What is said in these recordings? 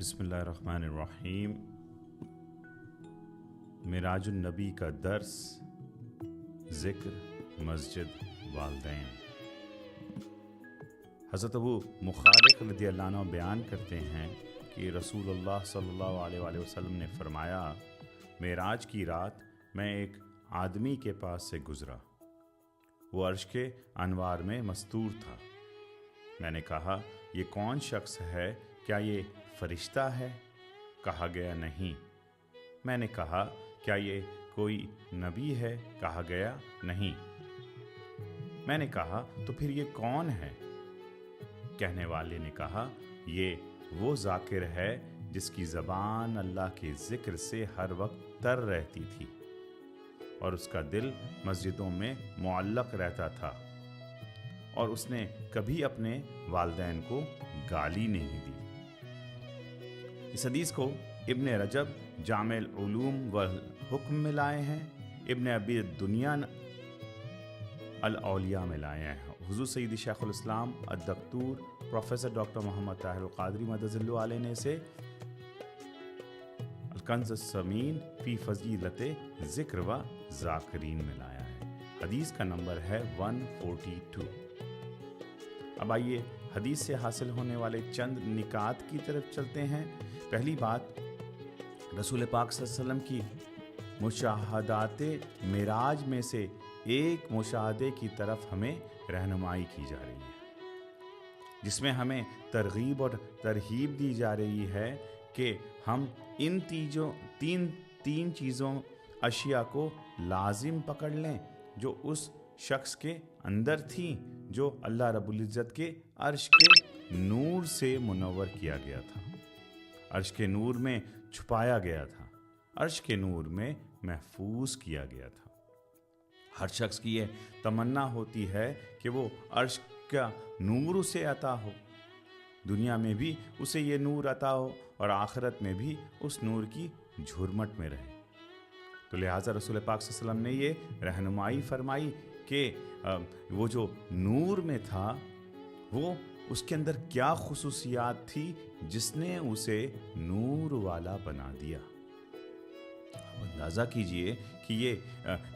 बिस्मिल्लाहिर्रहमानिर्रहीम। मिराजुन नबी का दर्स, ज़िक्र, मस्जिद, वालदैन। हज़रत अबू मुखारिक रज़ियल्लाहु अन्हु बयान करते हैं कि रसूलुल्लाह सल्लल्लाहु अलैहि वसल्लम ने फरमाया, मेराज की रात मैं एक आदमी के पास से गुज़रा। वो अर्श के अनवार में मस्तूर था। मैंने कहा, ये कौन शख्स है? क्या ये फरिश्ता है? कहा गया, नहीं। मैंने कहा, क्या ये कोई नबी है? कहा गया, नहीं। मैंने कहा, तो फिर ये कौन है? कहने वाले ने कहा, ये वो ज़ाकिर है जिसकी ज़बान अल्लाह के ज़िक्र से हर वक्त तर रहती थी और उसका दिल मस्जिदों में मुअल्लक रहता था और उसने कभी अपने वालिदैन को गाली नहीं दी। इस हदीस को इब्न रजब जामिल उलूम वल हुक्म में लाए हैं, इब्न अबी दुनिया अल औलिया में लाए हैं। हुज़ूर सैयदी शेखुल इस्लाम अद-दक्तूर प्रोफेसर डॉक्टर मोहम्मद ताहिर अल-क़ादरी मदज़िल्लु अलैह ने इसे अल-कंज़ अस-समीन फ़ी फ़ज़ीलत ज़िक्र व ज़ाकिरीन में लाया है। हदीस का नंबर है 142। अब आइए हदीस से हासिल होने वाले चंद निकात की तरफ चलते हैं। पहली बात, रसूल पाक सल्लल्लाहु अलैहि वसल्लम की मुशाहदाते मिराज में से एक मुशाहदे की तरफ हमें रहनुमाई की जा रही है, जिसमें हमें तरगीब और तरहीब दी जा रही है कि हम इन तीन चीज़ों अशिया को लाजिम पकड़ लें जो उस शख्स के अंदर थी, जो अल्लाह रब्बुल इज़्ज़त के अर्श के नूर से मुनव्वर किया गया था, अर्श के नूर में छुपाया गया था, अर्श के नूर में महफूज किया गया था। हर शख्स की ये तमन्ना होती है कि वो अर्श का नूर उसे अता हो, दुनिया में भी उसे ये नूर अता हो और आखिरत में भी उस नूर की झुरमट में रहे। तो लिहाजा रसूल पाक सल्लल्लाहु अलैहि वसल्लम ने ये रहनुमाई फरमाई कि वो जो नूर में था वो उसके अंदर क्या खुसूसियात थी जिसने उसे नूर वाला बना दिया। अब अंदाज़ा कीजिए कि ये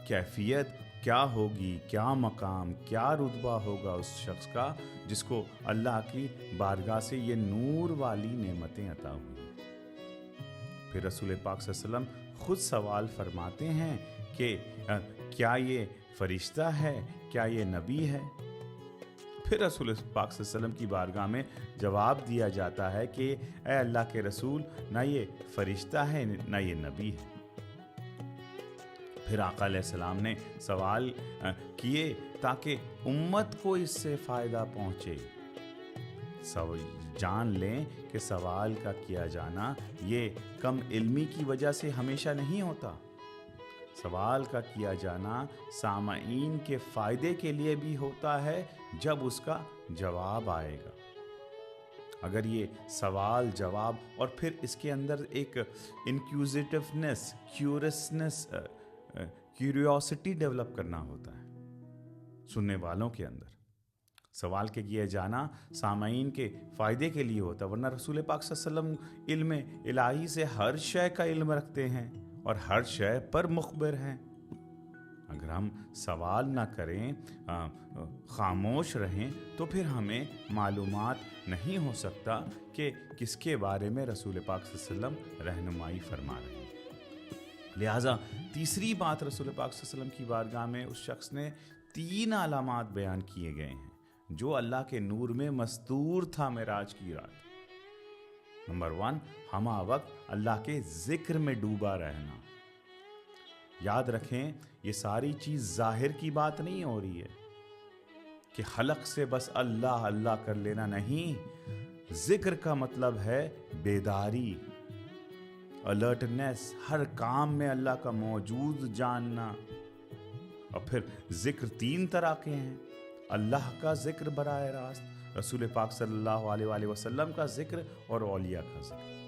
कैफियत क्या होगी, क्या मकाम, क्या रुतबा होगा उस शख्स का जिसको अल्लाह की बारगाह से ये नूर वाली नेमतें अता हुई। फिर रसूल पाक सल्लल्लाहु अलैहि वसल्लम खुद सवाल फरमाते हैं कि क्या ये फरिश्ता है? क्या ये नबी है? फिर रसूल पाक सल्लल्लाहु अलैहि वसल्लम की बारगाह में जवाब दिया जाता है कि ए अल्लाह के रसूल, ना ये फरिश्ता है ना ये नबी है। फिर आका अलैहिस्सलाम ने सवाल किए ताकि उम्मत को इससे फ़ायदा पहुँचे। जान लें कि सवाल का किया जाना ये कम इल्मी की वजह से हमेशा नहीं होता। सवाल का किया जाना सामाईन के फ़ायदे के लिए भी होता है जब उसका जवाब आएगा। अगर ये सवाल जवाब और फिर इसके अंदर एक इंक्यूजिटिवनेस, क्यूरियोसिटी डेवलप करना होता है सुनने वालों के अंदर। सवाल के किया जाना सामाईन के फ़ायदे के लिए होता है, वरना रसूल पाक सल्लल्लाहु अलैहि वसल्लम इल्म इलाही से हर शय का इल्म रखते हैं और हर शय पर मुखबिर हैं। अगर हम सवाल ना करें, खामोश रहें, तो फिर हमें मालूमात नहीं हो सकता कि किसके बारे में रसूल पाक सल्लल्लाहु अलैहि वसल्लम रहनुमाई फरमा रहे हैं। लिहाजा तीसरी बात, रसूल पाक सल्लल्लाहु अलैहि वसल्लम की बारगाह में उस शख्स ने 3 अलामात बयान किए गए हैं जो अल्लाह के नूर में मस्तूर था मेराज की रात। नंबर 1, हमा वक्त अल्लाह के ज़िक्र में डूबा रहना। याद रखें, ये सारी चीज़ ज़ाहिर की बात नहीं हो रही है कि हलक से बस अल्लाह अल्लाह कर लेना, नहीं। ज़िक्र का मतलब है बेदारी, अलर्टनेस, हर काम में अल्लाह का मौजूद जानना। और फिर ज़िक्र 3 तरह के हैं, अल्लाह का ज़िक्र बराह रास्त, रसूल पाक सल्लल्लाहु अलैहि वसल्लम का ज़िक्र और औलिया का ज़िक्र।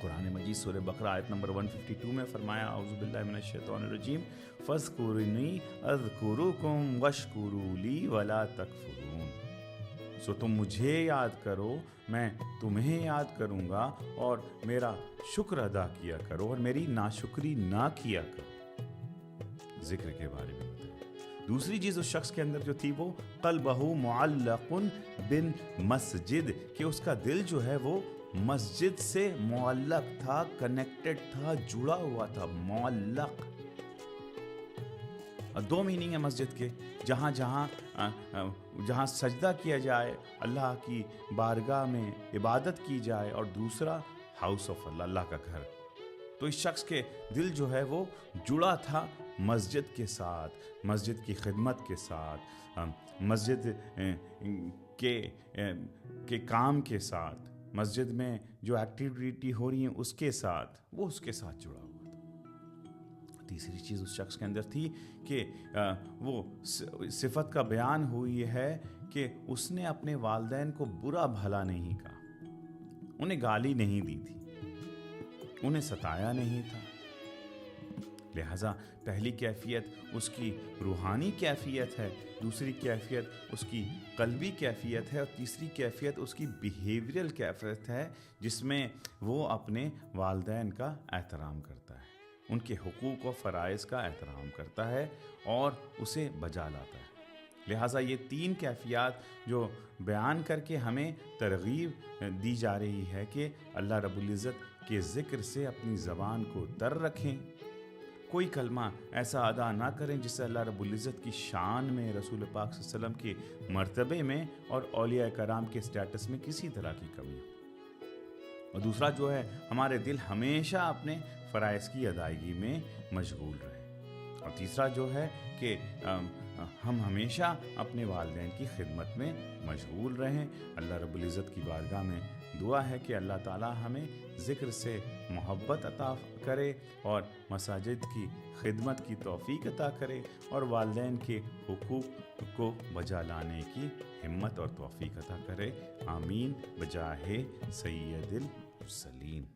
कुरान मजीद सूरह बकरा आयत नंबर 152 में फरमाया, औज़ु बिल्लाहि मिनश शैतानिर रजीम, फ़ज़्कुरूनी अज़्कुरुकुम वश्कुरू ली वला तकफुरून। सो तुम मुझे याद करो, मैं तुम्हें याद करूँगा, और मेरा शुक्र अदा किया करो और मेरी नाशुक्री ना किया करो। जिक्र के बारे में बताया। दूसरी चीज़ उस शख्स के अंदर जो थी वो क़ल्बहु मुअल्लक़ुन बिन मस्जिद, कि उसका दिल जो है वो मस्जिद से मुअल्लक़ था, कनेक्टेड था, जुड़ा हुआ था। मुअल्लक़, दो मीनिंग है मस्जिद के, जहाँ जहाँ जहाँ सजदा किया जाए, अल्लाह की बारगाह में इबादत की जाए, और दूसरा हाउस ऑफ अल्लाह, अल्लाह का घर। तो इस शख्स के दिल जो है वो जुड़ा था मस्जिद के साथ, मस्जिद की खिदमत के साथ, मस्जिद के काम के साथ, मस्जिद में जो एक्टिविटी हो रही है उसके साथ, वो उसके साथ जुड़ा हुआ था। तीसरी चीज़ उस शख्स के अंदर थी कि वो सिफत का बयान हुई है कि उसने अपने वालिदैन को बुरा भला नहीं कहा, उन्हें गाली नहीं दी थी, उन्हें सताया नहीं था। लिहाजा पहली कैफियत उसकी रूहानी कैफियत है, दूसरी कैफियत उसकी कल्बी कैफियत है, और तीसरी कैफियत उसकी बिहेवियरल कैफियत है, जिसमें वो अपने वालिदैन का एहतराम करता है, उनके हुकूक व फ़राइज़ का एहतराम करता है और उसे बजा लाता है। लिहाजा ये तीन कैफियत जो बयान करके हमें तरगीब दी जा रही है कि अल्लाह रब्बुल इज़्ज़त के ज़िक्र से अपनी ज़बान को तर रखें, कोई कलमा ऐसा अदा ना करें जिससे अल्लाह रब्बुल इज़्ज़त की शान में, रसूल पाक सल्लल्लाहु अलैहि वसल्लम के मर्तबे में और औलिया कराम के स्टेटस में किसी तरह की कमी हो। और दूसरा जो है, हमारे दिल हमेशा अपने फ़राइज़ की अदायगी में मशगूल रहे। और तीसरा जो है कि हम हमेशा अपने वालिदैन की खिदमत में मशगूल रहें। अल्लाह रब्बुल इज़्ज़त की बारगाह में दुआ है कि अल्लाह ताला हमें ज़िक्र से मोहब्बत अता करे और मसाजिद की खिदमत की तौफ़ीक अता करे और वालिदैन के हुकूक को बजा लाने की हिम्मत और तौफ़ीक अता करे। आमीन बजाहे सय्यदिल मुरसलीन।